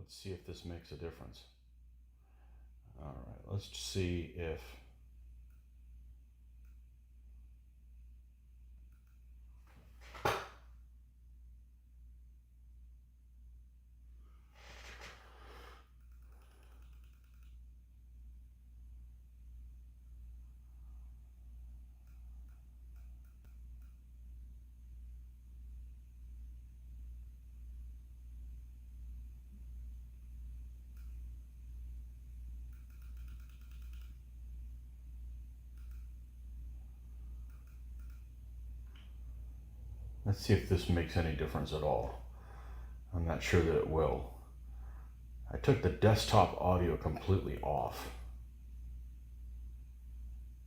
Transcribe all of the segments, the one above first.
Let's see if this makes a difference. All right, let's see if this makes any difference at all. I'm not sure that it will. I took the desktop audio completely off.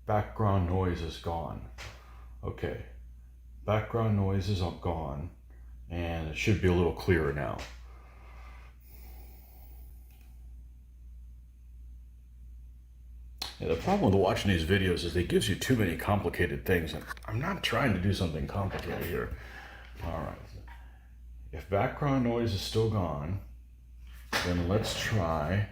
Background noise is gone. Okay, background noise is gone, and it should be a little clearer now. Yeah, the problem with watching these videos is it gives you too many complicated things, and I'm not trying to do something complicated here. All right. If background noise is still gone, then let's try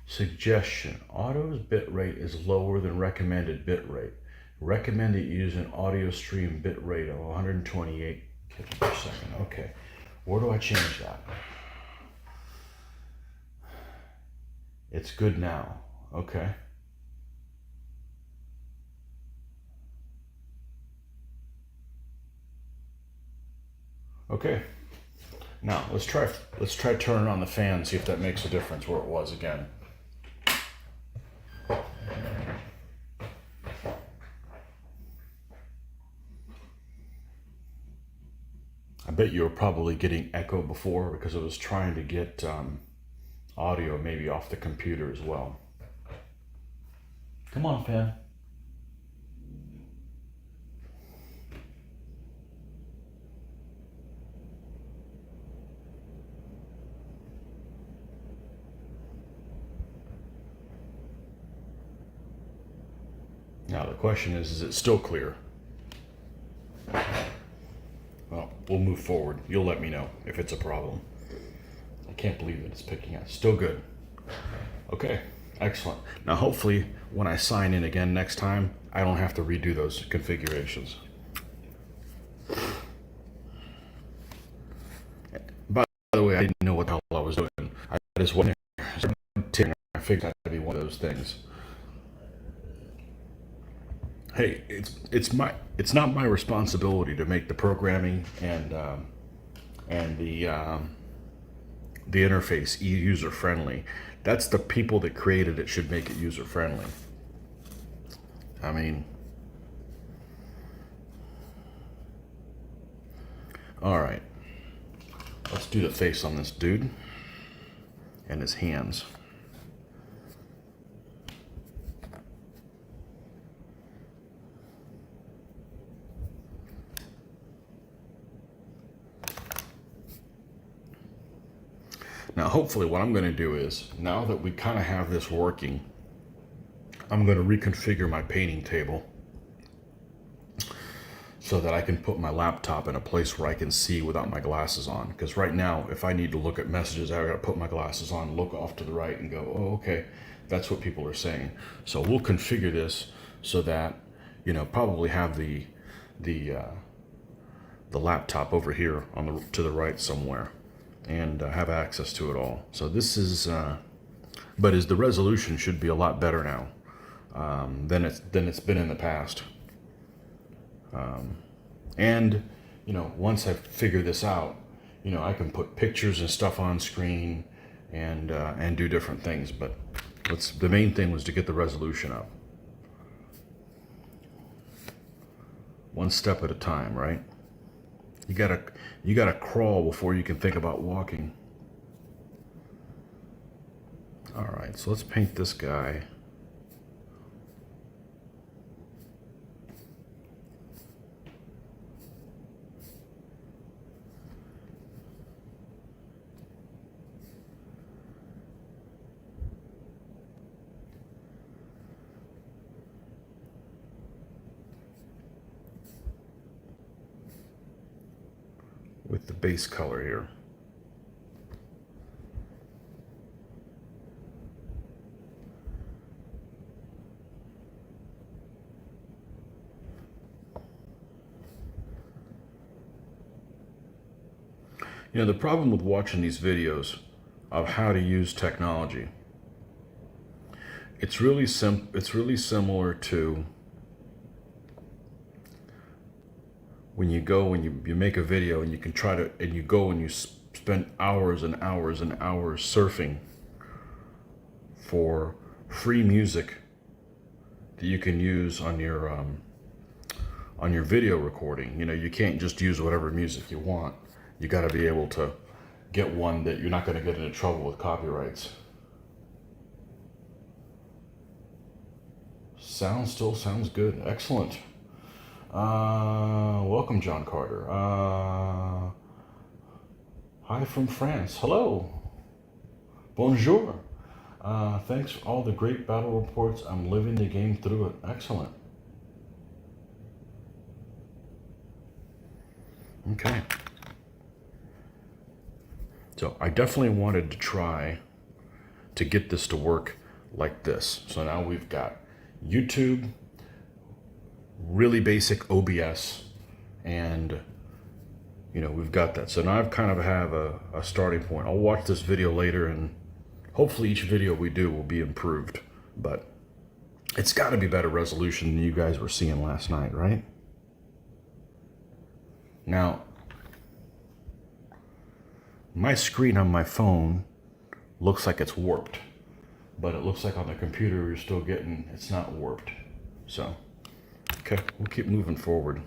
suggestion. Auto's bitrate is lower than recommended bitrate. Recommend that you use an audio stream bitrate of 128 kbps per second. Okay, where do I change that? It's good now. Okay. Okay. Now let's try turning on the fan, see if that makes a difference where it was again. I bet you were probably getting echo before because it was trying to get audio maybe off the computer as well. Come on, fan. Now the question is it still clear? Well, we'll move forward. You'll let me know if it's a problem. I can't believe that it's picking up. Still good. Okay, excellent. Now hopefully when I sign in again next time, I don't have to redo those configurations. By the way, I didn't know what the hell I was doing. I just went there. I figured that would be one of those things. Hey, it's not my responsibility to make the programming and the interface user friendly. That's the people that created it should make it user friendly. I mean, all right. Let's do the face on this dude and his hands. Now, hopefully what I'm going to do is, now that we kind of have this working, I'm going to reconfigure my painting table so that I can put my laptop in a place where I can see without my glasses on. Because right now, if I need to look at messages, I've got to put my glasses on, look off to the right and go, oh, okay, that's what people are saying. So we'll configure this so that, you know, probably have the laptop over here on the to the right somewhere, and have access to it all. So this is, but the resolution should be a lot better now than it's been in the past. And you know, once I figure this out, you know, I can put pictures and stuff on screen and do different things. But the main thing was to get the resolution up. One step at a time, right? You gotta crawl before you can think about walking. All right, so let's paint this guy. the base color here. You know, the problem with watching these videos of how to use technology, it's really similar to when you make a video and you can try to, and you go and you spend hours and hours and hours surfing for free music that you can use on your video recording. You know, you can't just use whatever music you want. You got to be able to get one that you're not going to get into trouble with copyrights. Still sounds good. Excellent. Welcome, John Carter. Hi from France. Hello. Bonjour. Thanks for all the great battle reports. I'm living the game through it. Excellent. Okay. So I definitely wanted to try to get this to work like this. So now we've got YouTube, really basic OBS, and you know, we've got that. So now I've kind of have a starting point. I'll watch this video later and hopefully each video we do will be improved, but it's got to be better resolution than you guys were seeing last night, right? Now, my screen on my phone looks like it's warped, but it looks like on the computer you're still getting, it's not warped. So, okay, we'll keep moving forward.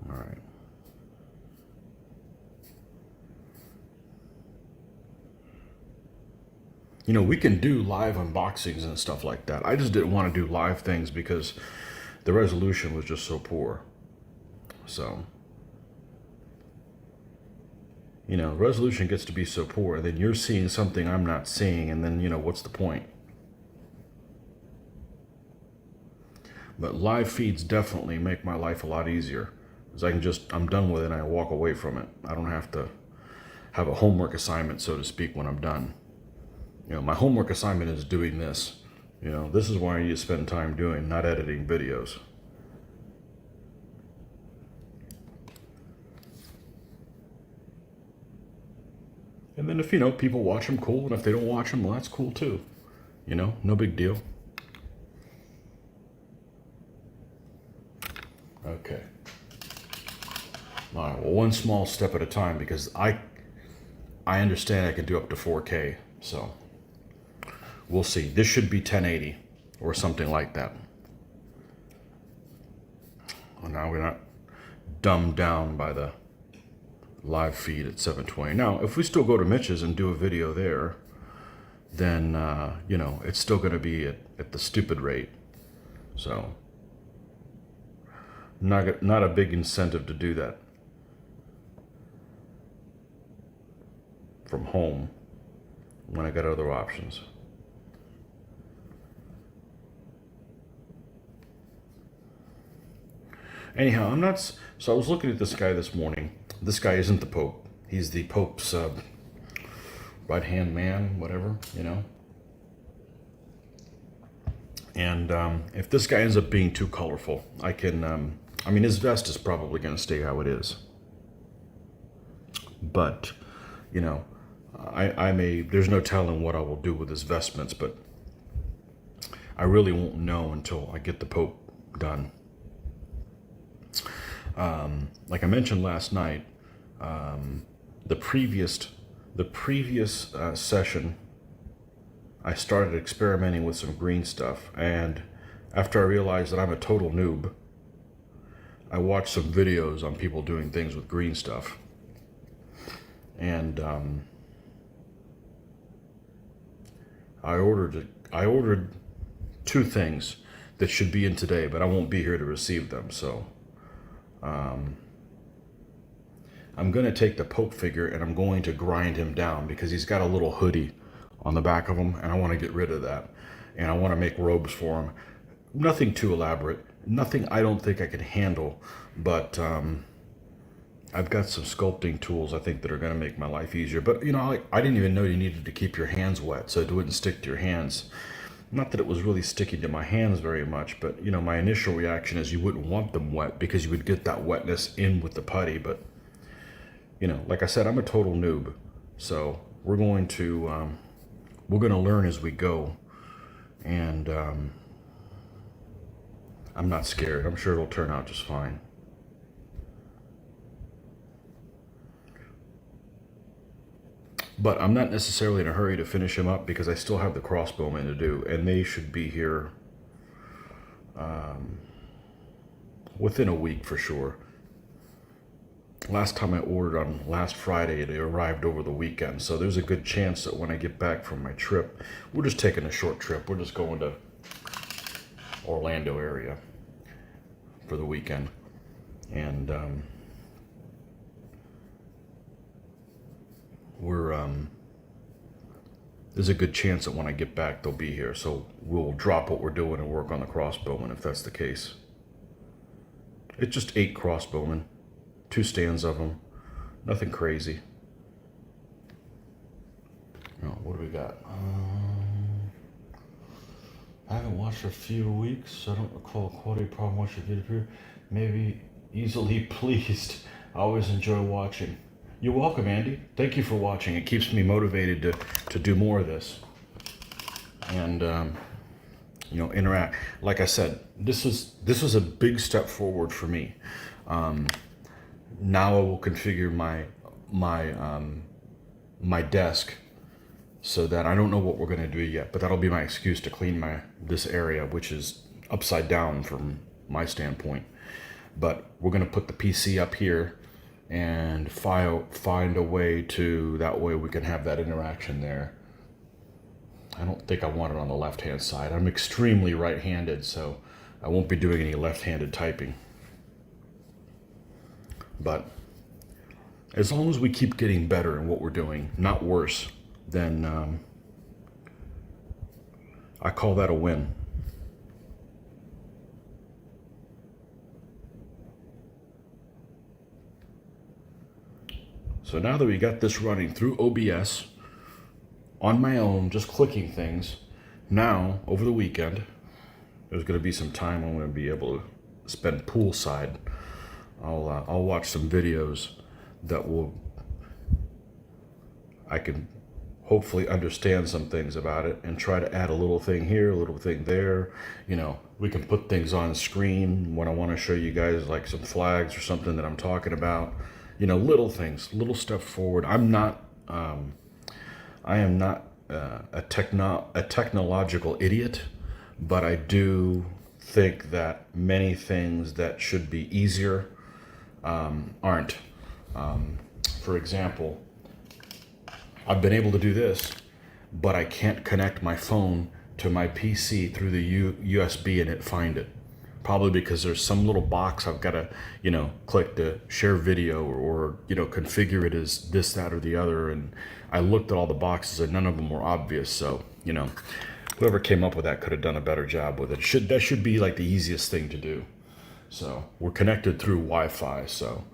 All right. You know, we can do live unboxings and stuff like that. I just didn't want to do live things because the resolution was just so poor. So, you know, resolution gets to be so poor, and then you're seeing something I'm not seeing, and then, you know, what's the point? But live feeds definitely make my life a lot easier, because I'm done with it and I walk away from it. I don't have to have a homework assignment, so to speak, when I'm done. You know, my homework assignment is doing this. You know, this is what I need to spend time doing, not editing videos. And then if, you know, people watch them, cool. And if they don't watch them, well, that's cool too. You know, no big deal. Okay. All right, well, one small step at a time, because I understand I can do up to 4K. So we'll see. This should be 1080 or something like that. Well, now we're not dumbed down by the live feed at 720. Now, if we still go to Mitch's and do a video there, then, you know, it's still going to be at the stupid rate. So, not a big incentive to do that from home when I got other options. Anyhow, so I was looking at this guy this morning. This guy isn't the Pope. He's the Pope's right-hand man, whatever, you know. And if this guy ends up being too colorful, I mean, his vest is probably going to stay how it is. But, you know, there's no telling what I will do with his vestments, but I really won't know until I get the Pope done. Like I mentioned last night, the previous session, I started experimenting with some green stuff, and after I realized that I'm a total noob, I watched some videos on people doing things with green stuff, and I ordered 2 things that should be in today, but I won't be here to receive them. So I'm going to take the Pope figure and I'm going to grind him down, because he's got a little hoodie on the back of him, and I want to get rid of that. And I want to make robes for him. Nothing too elaborate. Nothing I don't think I can handle. But I've got some sculpting tools I think that are going to make my life easier. But you know, I didn't even know you needed to keep your hands wet so it wouldn't stick to your hands. Not that it was really sticking to my hands very much, but you know, my initial reaction is you wouldn't want them wet because you would get that wetness in with the putty. But you know, like I said, I'm a total noob, so we're going to learn as we go, and I'm not scared. I'm sure it'll turn out just fine. But I'm not necessarily in a hurry to finish him up because I still have the crossbowmen to do, and they should be here within a week for sure. Last time I ordered on last Friday, they arrived over the weekend, so there's a good chance that when I get back from my trip, we're just taking a short trip. We're just going to Orlando area for the weekend, and there's a good chance that when I get back, they'll be here. So we'll drop what we're doing and work on the crossbowmen if that's the case. It's just 8 crossbowmen, 2 stands of them, nothing crazy. Oh, what do we got? I haven't watched for a few weeks, so I don't recall a quality problem watching the video. Maybe easily pleased. I always enjoy watching. You're welcome, Andy. Thank you for watching. It keeps me motivated to do more of this. And you know, interact. Like I said, this was a big step forward for me. Now I will configure my desk so that I don't know what we're going to do yet, but that'll be my excuse to clean this area, which is upside down from my standpoint. But we're going to put the PC up here and find a way to, that way we can have that interaction there. I don't think I want it on the left-hand side. I'm extremely right-handed, so I won't be doing any left-handed typing. But as long as we keep getting better in what we're doing, not worse, then I call that a win. So now that we got this running through OBS on my own, just clicking things, now over the weekend, there's going to be some time I'm going to be able to spend poolside. I'll watch some videos that I can hopefully understand some things about it and try to add a little thing here, a little thing there. You know, we can put things on screen when I want to show you guys like some flags or something that I'm talking about. You know, little things, little step forward. I am not a technological idiot, but I do think that many things that should be easier aren't. For example, I've been able to do this, but I can't connect my phone to my PC through the USB and it find it. Probably because there's some little box I've got to, you know, click to share video or, you know, configure it as this, that, or the other. And I looked at all the boxes and none of them were obvious. So, you know, whoever came up with that could have done a better job with it. That should be like the easiest thing to do. So we're connected through Wi-Fi. So,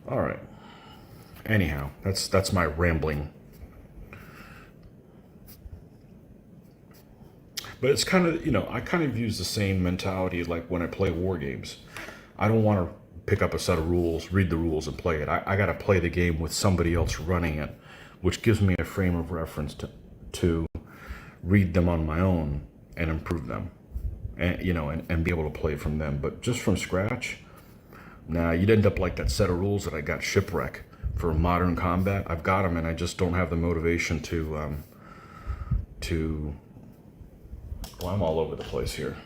all right. Anyhow, that's my rambling. But it's kind of, you know, I kind of use the same mentality like when I play war games. I don't want to pick up a set of rules, read the rules, and play it. I got to play the game with somebody else running it, which gives me a frame of reference to read them on my own and improve them, and you know, and be able to play from them. But just from scratch, nah, you'd end up like that set of rules that I got Shipwreck for modern combat. I've got them, and I just don't have the motivation to. Well, I'm all over the place here.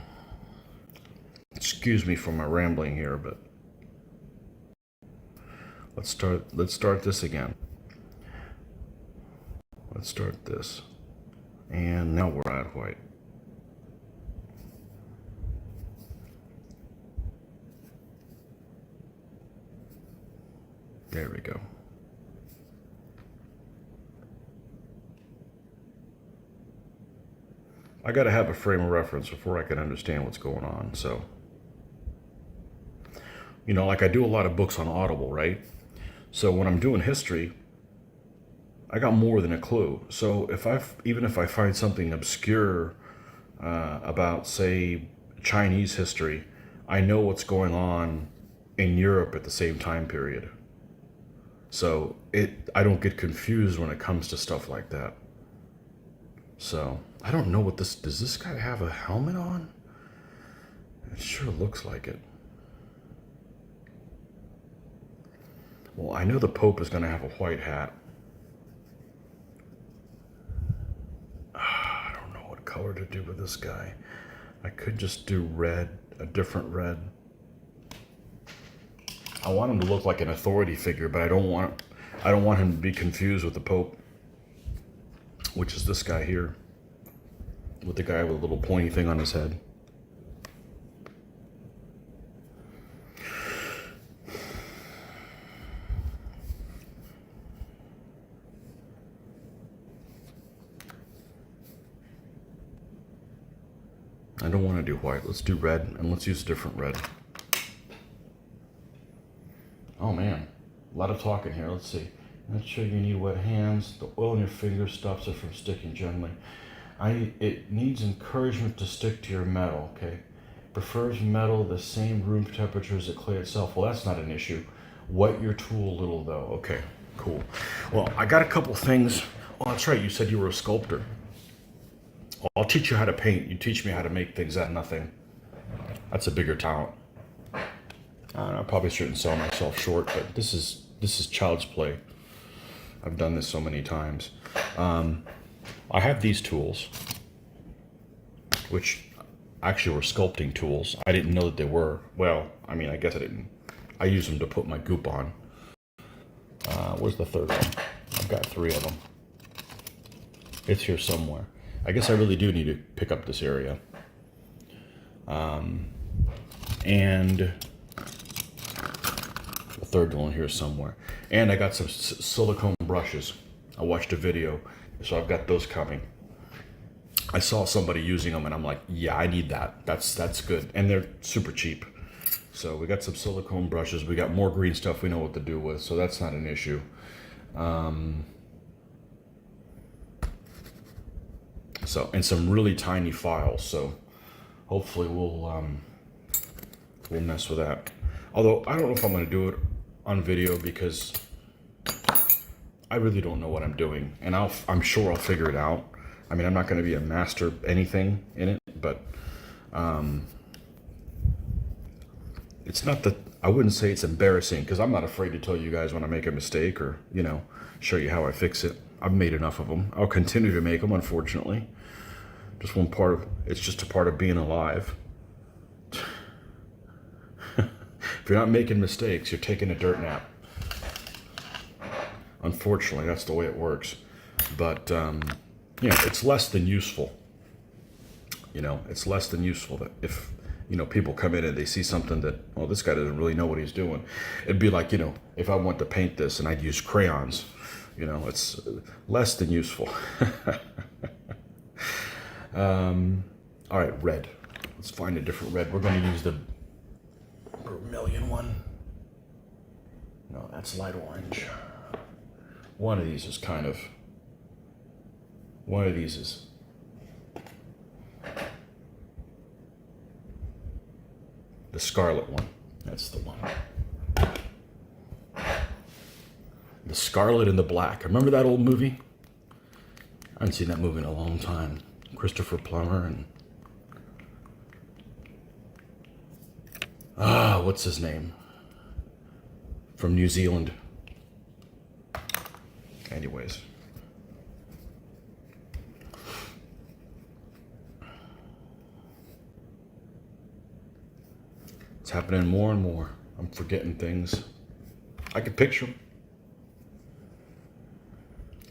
Excuse me for my rambling here, but let's start this again. Let's start this. And now we're at white. There we go. I got to have a frame of reference before I can understand what's going on. So, You know, like I do a lot of books on Audible, right? So when I'm doing history, I got more than a clue. So even if I find something obscure about, say, Chinese history, I know what's going on in Europe at the same time period. So I don't get confused when it comes to stuff like that. So I don't know what this, does this guy have a helmet on? It sure looks like it. Well, I know the Pope is going to have a white hat. I don't know what color to do with this guy. I could just do red, a different red. I want him to look like an authority figure, but I don't want him to be confused with the Pope, which is this guy here, with the guy with a little pointy thing on his head. I don't want to do white. Let's do red, and let's use a different red. Oh man, a lot of talking here. Let's see. Not sure you need wet hands. The oil in your fingers stops it from sticking gently. It needs encouragement to stick to your metal, okay? Prefers metal the same room temperature as the clay itself. Well, that's not an issue. Wet your tool a little though. Okay, cool. Well, I got a couple things. Oh, that's right. You said you were a sculptor. Well, I'll teach you how to paint. You teach me how to make things out of nothing. That's a bigger talent. I probably shouldn't sell myself short, but this is child's play. I've done this so many times. I have these tools, which actually were sculpting tools. I didn't know that they were. Well, I mean, I guess I didn't. I use them to put my goop on. Where's the third one? I've got 3 of them. It's here somewhere. I guess I really do need to pick up this area. And the third one here somewhere. And I got some silicone brushes. I watched a video, so I've got those coming. I saw somebody using them and I'm like, yeah, I need that. That's good. And they're super cheap. So we got some silicone brushes. We got more green stuff we know what to do with, so that's not an issue. So, and some really tiny files. So hopefully we'll mess with that. Although I don't know if I'm going to do it on video because I really don't know what I'm doing, and I'm sure I'll figure it out. I mean, I'm not going to be a master anything in it, but it's not that, I wouldn't say it's embarrassing, because I'm not afraid to tell you guys when I make a mistake, or, you know, show you how I fix it. I've made enough of them. I'll continue to make them, unfortunately. Just one part of, it's just a part of being alive. If you're not making mistakes, you're taking a dirt nap. Unfortunately, that's the way it works. But, you know, it's less than useful. You know, it's less than useful that if, you know, people come in and they see something that, well, this guy doesn't really know what he's doing. It'd be like, you know, if I want to paint this and I'd use crayons, you know, it's less than useful. All right, red. Let's find a different red. We're going to use the vermilion one. No, that's light orange. One of these is kind of, one of these is, the scarlet one. That's the one. The Scarlet and the Black. Remember that old movie? I haven't seen that movie in a long time. Christopher Plummer and... what's his name? From New Zealand. Anyways. It's happening more and more. I'm forgetting things. I can picture them.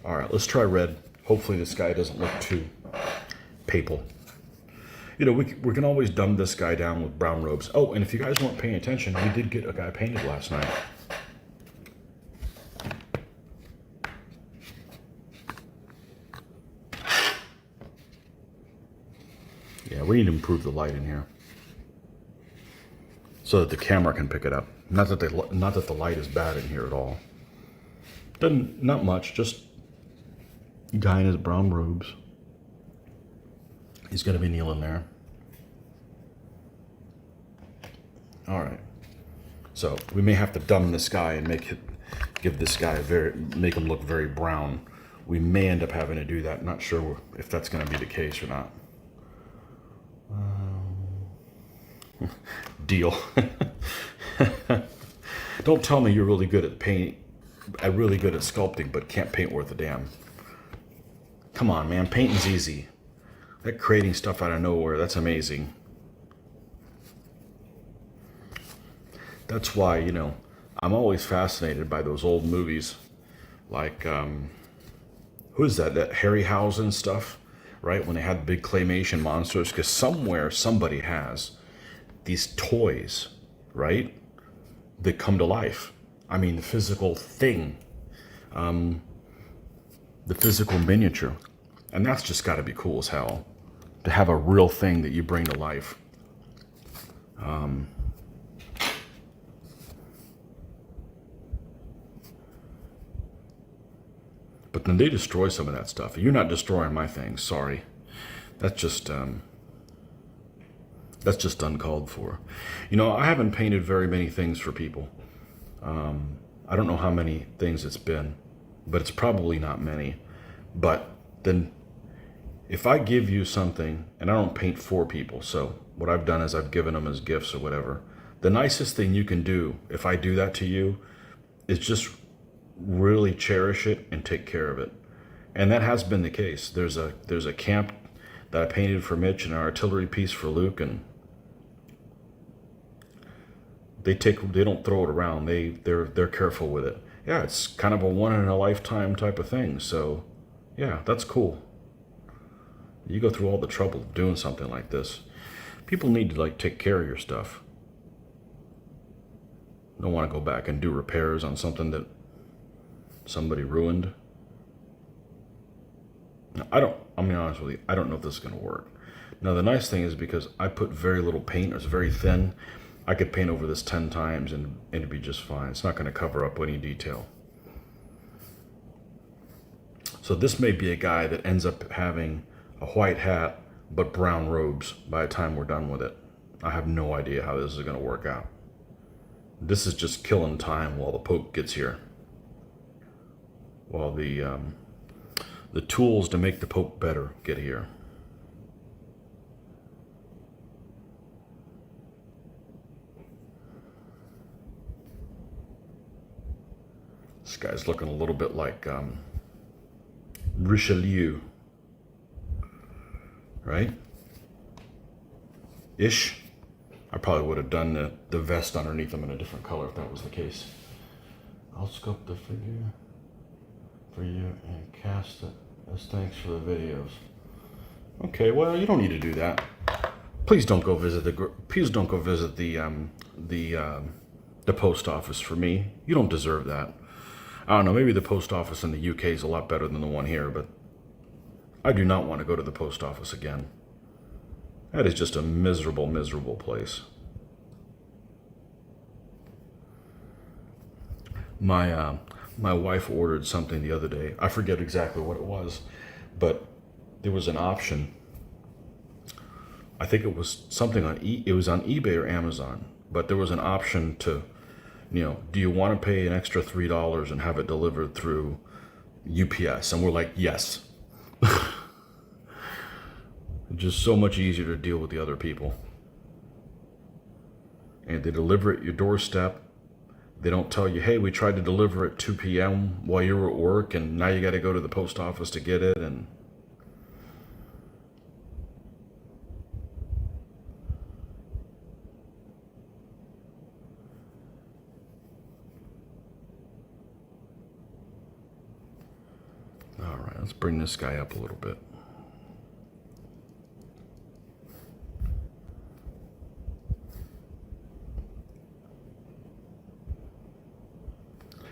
All right, let's try red. Hopefully this guy doesn't look too papal. You know, we can always dumb this guy down with brown robes. Oh, and if you guys weren't paying attention, we did get a guy painted last night. Yeah, we need to improve the light in here so that the camera can pick it up. Not that the light is bad in here at all. Doesn't, not much, just a guy in his brown robes. He's going to be kneeling there. All right. So we may have to dumb this guy and make him look very brown. We may end up having to do that. Not sure if that's going to be the case or not. Deal. Don't tell me you're really good at paint, really good at sculpting, but can't paint worth a damn. Come on, man. Painting's easy. That creating stuff out of nowhere, that's amazing. That's why, you know, I'm always fascinated by those old movies. Like, who is that? That Harryhausen stuff, right? When they had big claymation monsters. Because somewhere, somebody has these toys, right? That come to life. I mean, the physical thing. The physical miniature. And that's just got to be cool as hell. To have a real thing that you bring to life. But then they destroy some of that stuff. You're not destroying my things, sorry. That's just uncalled for. You know, I haven't painted very many things for people. I don't know how many things it's been, but it's probably not many. But then if I give you something, and I don't paint for people, so what I've done is I've given them as gifts or whatever. The nicest thing you can do, if I do that to you, is just really cherish it and take care of it. And that has been the case. There's a camp that I painted for Mitch and an artillery piece for Luke, and they don't throw it around. They're careful with it. Yeah, it's kind of a one in a lifetime type of thing. So yeah, that's cool. You go through all the trouble of doing something like this. People need to like take care of your stuff. Don't want to go back and do repairs on something that somebody ruined. Now, I'm being honest with you, I don't know if this is going to work. Now, the nice thing is because I put very little paint, it's very thin, I could paint over this 10 times and it'd be just fine. It's not going to cover up any detail. So this may be a guy that ends up having a white hat but brown robes by the time we're done with it. I have no idea how this is going to work out. This is just killing time while the Pope gets here. While the tools to make the Pope better get here. This guy's looking a little bit like Richelieu, right? Ish. I probably would have done the vest underneath him in a different color if that was the case. I'll sculpt the figure for you and cast it as thanks for the videos. Okay, well, you don't need to do that. Please don't go visit the post office for me. You don't deserve that. I don't know, maybe the post office in the UK is a lot better than the one here, but I do not want to go to the post office again. That is just a miserable, miserable place. My wife ordered something the other day. I forget exactly what it was, but there was an option. I think it was something it was on eBay or Amazon, but there was an option to, you know, do you want to pay an extra $3 and have it delivered through UPS? And we're like, yes. Just so much easier to deal with the other people. And they deliver it at your doorstep. They don't tell you, hey, we tried to deliver at 2 p.m. while you were at work, and now you got to go to the post office to get it. And all right, let's bring this guy up a little bit.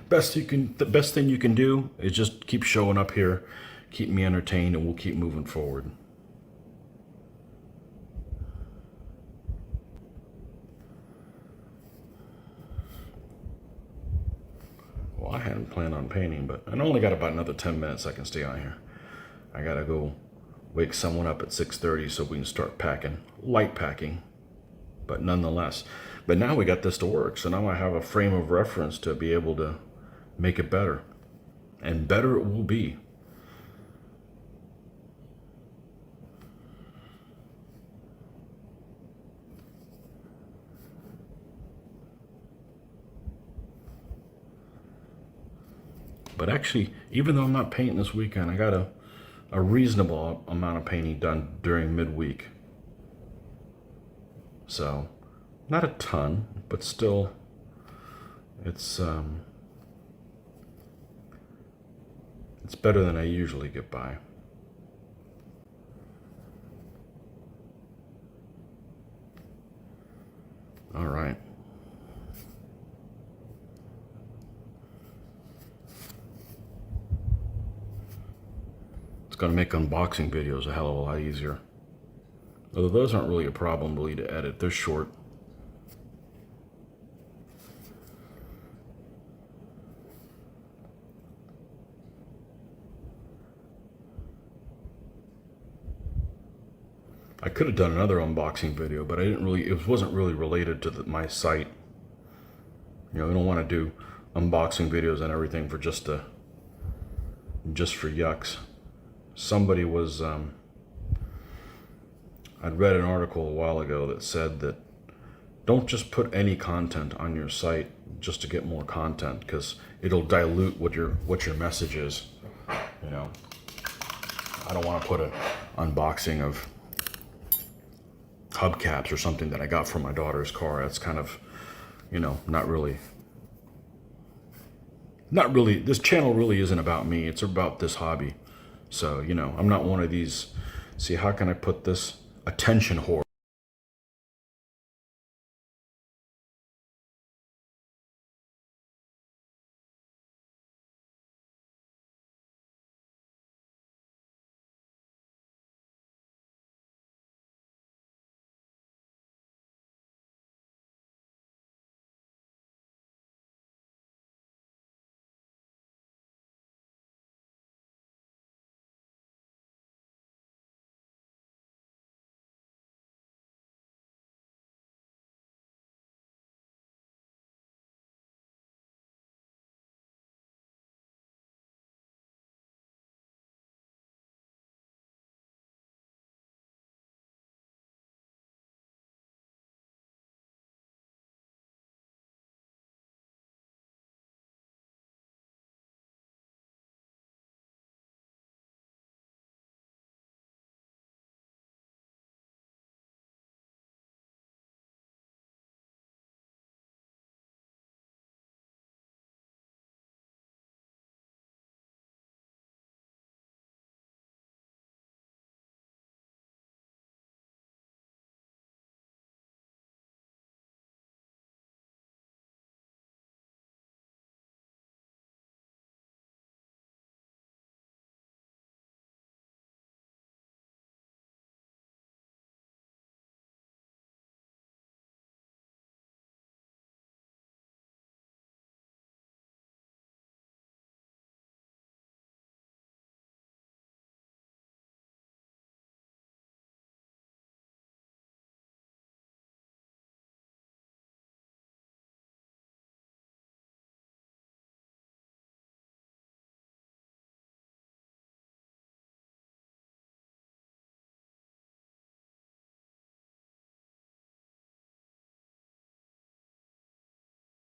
The best thing you can do is just keep showing up here, keep me entertained, and we'll keep moving forward. hadn't planned on painting, but I only got about another 10 minutes I can stay on here. I gotta go wake someone up at 6:30 so we can start packing, light packing, but nonetheless. But now we got this to work, so now I have a frame of reference to be able to make it better, and better it will be. But actually, even though I'm not painting this weekend, I got a reasonable amount of painting done during midweek. So, not a ton, but still, it's better than I usually get by. All right. It's going to make unboxing videos a hell of a lot easier. Although those aren't really a problem really to edit. They're short. I could have done another unboxing video, but I didn't really, it wasn't really related to my site. You know, I don't want to do unboxing videos and everything for just for yucks. Somebody was, I'd read an article a while ago that said that don't just put any content on your site just to get more content, because it'll dilute what your message is. You know, I don't want to put an unboxing of hubcaps or something that I got from my daughter's car. That's kind of, you know, not really, this channel really isn't about me. It's about this hobby. So, you know, I'm not one of these, see, how can I put this, attention whore.